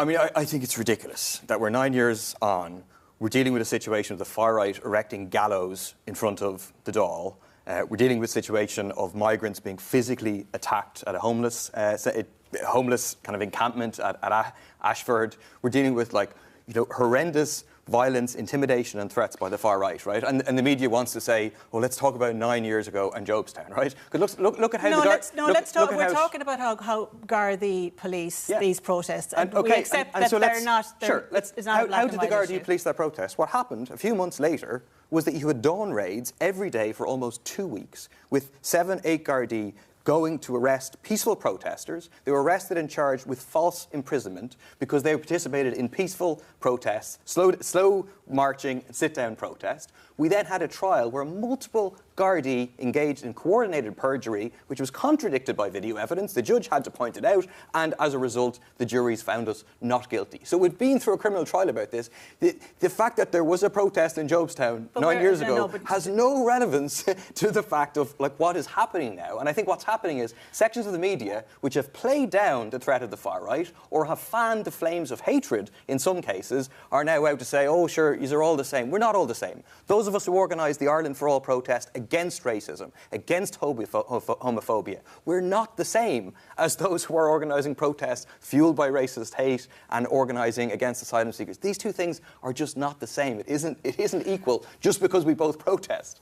I mean, I think it's ridiculous that we're 9 years on, we're dealing with a situation of the far right erecting gallows in front of the Dáil. We're dealing with a situation of migrants being physically attacked at a homeless kind of encampment at Ashford. We're dealing with, like, you know, horrendous violence, intimidation and threats by the far right, right? And the media wants to say, well, let's talk about 9 years ago and Jobstown, right? Because look at how we're talking about how Gardaí police these protests, and we accept that they're not. Sure, how did the Gardaí police that protest? What happened a few months later was that you had dawn raids every day for almost 2 weeks, with 7, 8 Gardaí going to arrest peaceful protesters. They were arrested and charged with false imprisonment because they participated in peaceful protests, slow marching and sit-down protest. We then had a trial where multiple Gardaí engaged in coordinated perjury, which was contradicted by video evidence. The judge had to point it out, and as a result, the juries found us not guilty. So we've been through a criminal trial about this. The fact that there was a protest in Jobstown 9 years ago has no relevance to the fact of, like, what is happening now. And I think what's happening is sections of the media which have played down the threat of the far right or have fanned the flames of hatred in some cases are now out to say, oh, sure, these are all the same. We're not all the same. Those of us who organised the Ireland for All protest against racism, against homophobia, we're not the same as those who are organising protests fuelled by racist hate and organising against asylum seekers. These two things are just not the same. It isn't equal just because we both protest.